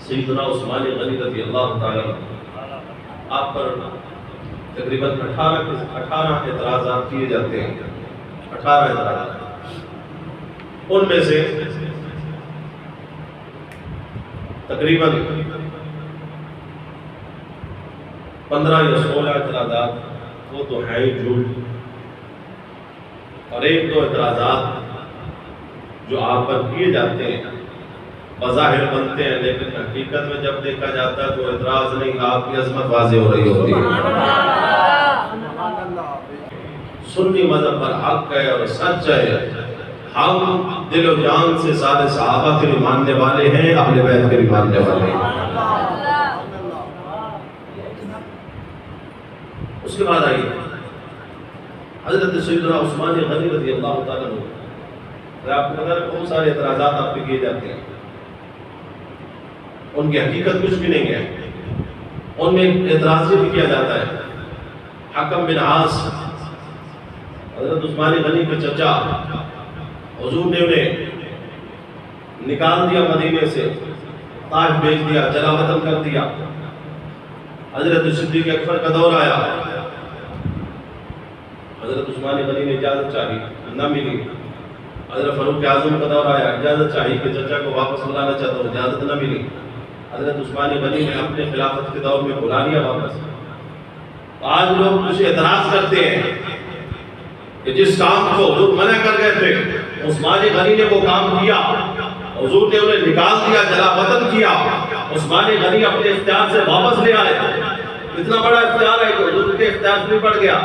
سیدنا عثمان غنی رضی اللہ تعالیٰ آپ پر تقریباً 18 اعتراضات کیے جاتے ہیں. 18 اعتراضات. ان میں سے تقریباً 15 یا 16 اعتراضات وہ تو ہیں جھوٹ، اور 1-2 اعتراضات جو آپ پر کیے جاتے ہیں بظاہر بنتے ہیں، لیکن حقیقت میں جب دیکھا جاتا ہے تو اعتراض نہیں، آپ کی عظمت واضح ہو رہی ہوتی ہے. سنی مذہب پر حق ہے اور سچ ہے. ہم دل و جان سے سارے صحابہ کے بھی ماننے والے ہیں، اہل بیت کے بھی ماننے والے ہیں. اس کے بعد آئیے حضرت سیدنا عثمان غنی رضی اللہ تعالیٰ عنہ، آپ کو پتہ ہے بہت سارے اعتراضات آپ پہ کیے جاتے ہیں، ان کی حقیقت کچھ بھی نہیں ہے. ان میں اعتراض بھی کیا جاتا ہے. حکم بن عاص حضرت عثمان غنی کے چچا، حضور نے انہیں نکال دیا مدینے سے، طائف بھیج دیا، جلا وطن کر دیا. حضرت صدیق اکبر کا دور آیا، حضرت عثمان غنی نے اجازت چاہی، نہ ملی. حضرت فاروق اعظم کا دور آیا، اجازت چاہی کہ چچا کو واپس بلانا چاہتا ہوں، اجازت نہ ملی. حضرت عثمان غنی نے اپنے خلافت کے دور میں بلا لیا واپس. آج لوگ کچھ اعتراض کرتے ہیں کہ جس کام کو حضور منع کر گئے تھے عثمان غنی نے وہ کام کیا، حضور نے انہیں نکال دیا، جلا وطن کیا، عثمان غنی اپنے اختیار سے واپس لے آئے. اتنا بڑا اختیار ہے کہ حضور کے اختیار سے بھی بڑھ گیا.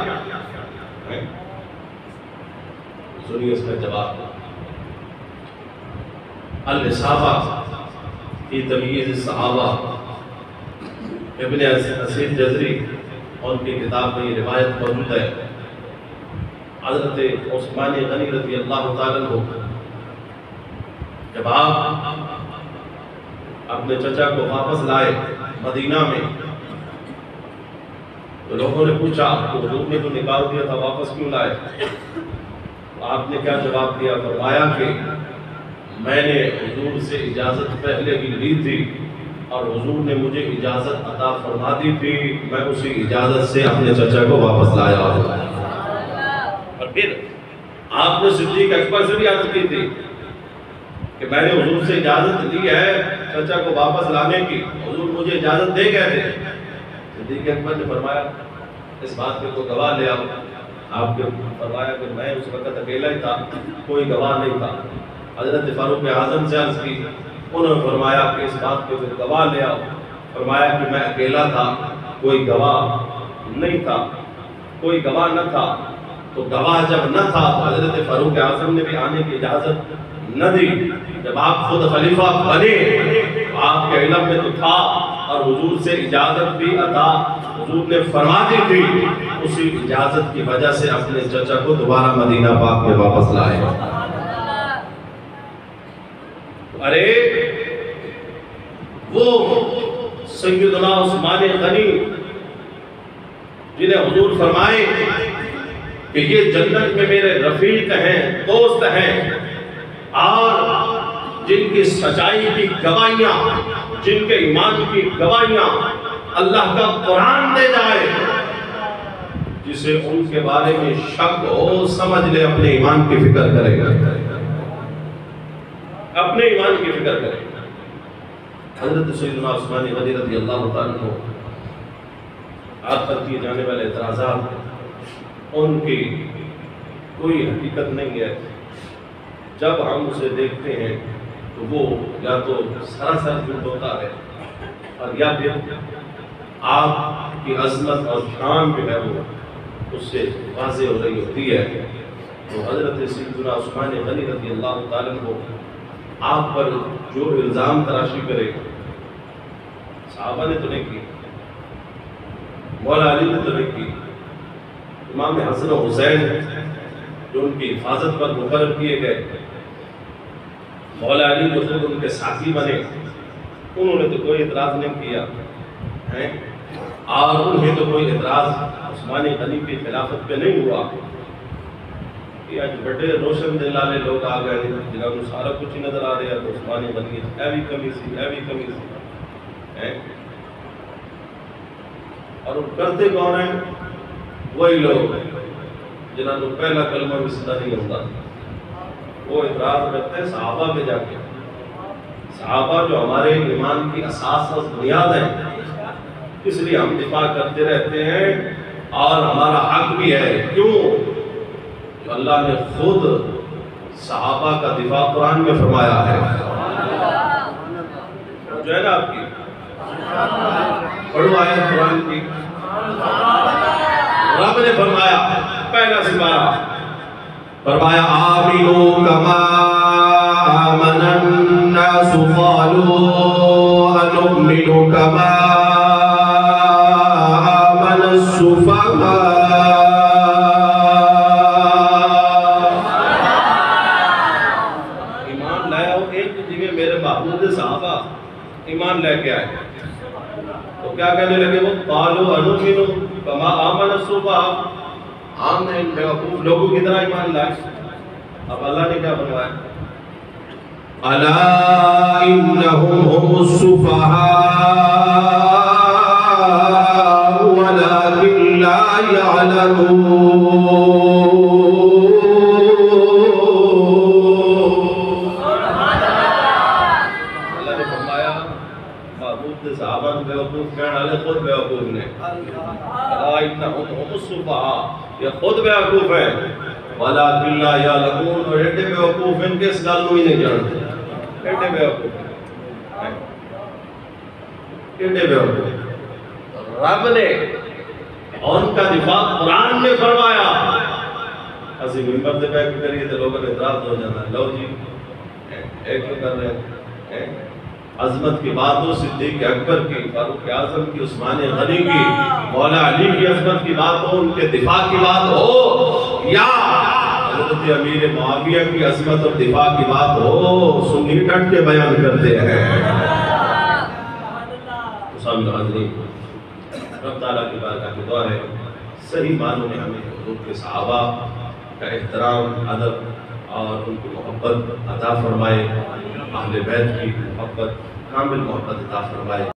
سنیے اس کا جواب. الاصابہ فی تمییز الصحابہ، ابن اسیر جزری ان کی کتاب میں یہ روایت موجود ہے. حضرت عثمان غنی رضی اللہ تعالیٰ عنہ جب آپ اپنے چچا کو واپس لائے مدینہ میں تو لوگوں نے پوچھا کہ حضور نے تو نکال دیا تھا، واپس کیوں لائے؟ آپ نے کیا جواب دیا؟ فرمایا کہ میں نے حضور سے اجازت پہلے بھی لی تھی اور حضور نے مجھے اجازت عطا فرما دی تھی، میں اسی اجازت سے اپنے چچا کو واپس لایا ہوں. اور پھر آپ نے صدیق اکبر سے بھی عرض کی تھی کہ میں نے حضور سے اجازت لی ہے چچا کو واپس لانے کی، حضور مجھے اجازت دے گئے تھے. صدیق اکبر نے فرمایا اس بات کے تو گواہ لے آؤ. آپ نے فرمایا کہ میں اس وقت اکیلا ہی تھا، کوئی گواہ نہیں تھا. حضرت فاروق اعظم سے عرض کی، انہوں نے فرمایا کہ اس بات کے تو گواہ لے آؤ. فرمایا کہ میں اکیلا تھا، کوئی گواہ نہیں تھا. کوئی گواہ نہ تھا تو گواہ جب نہ تھا تو حضرت فاروق اعظم نے بھی آنے کی اجازت نہ دی. جب آپ خود خلیفہ بنے آپ کے علم میں تو تھا اور حضور سے اجازت بھی عطا حضور نے فرما دی تھی، اسی اجازت کی وجہ سے اپنے چچا کو دوبارہ مدینہ پاک میں واپس لائے. ارے وہ سیدنا عثمان غنی جنہیں حضور فرمائے کہ یہ جنت میں میرے رفیق ہیں، دوست ہیں، اور جن کی سچائی کی گواہیاں، جن کے ایمان کی گواہیاں اللہ کا قرآن دے جائے، جسے ان کے بارے میں شک ہو سمجھ لے اپنے ایمان کی فکر کرے گا، اپنے ایمان کی فکر کرے گا. حضرت سیدنا عثمان غنی رضی اللہ تعالیٰ عنہ آپ پر کیے جانے والے اعتراضات ان کی کوئی حقیقت نہیں ہے. جب ہم اسے دیکھتے ہیں تو وہ یا تو سراسر جھوٹ ہوتا ہے اور یا پھر آپ کی عظمت اور شان جو ہے وہ اس سے واضح ہو رہی ہوتی ہے. تو حضرت سیدنا عثمان غنی رضی اللہ تعالیٰ عنہ آپ پر جو الزام تراشی کرے صحابہ نے تو نہیں کی، مولا علی نے تو نہیں کی، امام حسن و حسین جو ان کی حفاظت پر مقرر کیے گئے، مولا علی جو خود ان کے ساتھی بنے، انہوں نے تو کوئی اعتراض نہیں کیا ہے، اور انہیں تو کوئی اعتراض عثمان غنی کی خلافت پہ نہیں ہوا. کہ آج بڑے روشن دل والے لوگ آ گئے جنہوں نے سارا کچھ ہی نظر آ رہا ہے، تو عثمان غنی ہے بھی کمی سی، ہے بھی کمی سی. اور وہ کرتے کون ہیں؟ وہی لوگ جنہوں نے پہلا کلمہ بھی سنا نہیں ہوتا، وہ اعتراض کرتے ہیں صحابہ پہ جا کے۔ صحابہ جو ہمارے ایمان کی اساس اور بنیاد ہے، اس لیے ہم دفاع کرتے رہتے ہیں اور ہمارا حق بھی ہے۔ کیوں؟ جو اللہ نے خود صحابہ کا دفاع قرآن میں فرمایا ہے۔ جو ہے نا آپ کی پڑھو آیت قرآن کی، رب نے فرمایا پہلا سپارہ، فرمایا آمنوا کما آمن الناس قالوا انؤمن کما آمن السفہاء۔ ایمان لایا ہو ایک جگہ میرے محبوب صحابہ ایمان لے کے آئے تو کیا کہنے لگے وہ؟ قالوا انؤمن کما آمن السفہاء، عام نے بیوقوف لوگوں کی طرح ایمان لائے۔ اب اللہ نے کیا فرمایا؟ الا انہم هم السفہاء ولکن لا يعلمون۔ اللہ نے فرمایا محبوب نے صحابہ کو بیوقوف کہنے والے خود بیوقوف نے۔ الا انہم هم السفہاء، یہ خود بیوقوف ہے، ولیکن لا یعلمون، اور ایڈے بیوقوف ان کے اس گل کو ہی نہیں جانتے۔ ایڈے بیوقوف، ایڈے بیوقوف۔ رب نے ان کا دفاع قرآن میں فرمایا۔ اسی منبر سے بیٹھ کریے تو لوگوں نے اعتراض ہو جانا ہے، لو جی ایک کیوں کر رہے ہیں؟ عظمت کی بات ہو صدیق اکبر کی، فاروق اعظم کی، عثمان غنی کی، مولا علی کی عظمت کی بات ہو، ان کے دفاع کی بات ہو، یا حضرت امیر معاویہ کی عظمت اور دفاع کی بات ہو، سنی ڈٹ کے بیان کرتے ہیں۔ سامنے حاضرین، رب تعالیٰ کی بارگاہ میں دعا ہے صحیح معنوں میں ہمیں حضور کے صحابہ کا احترام، ادب اور ان کی محبت عطا فرمائے، اہل بیت کی محبت، کامل محبت عطا فرمائے۔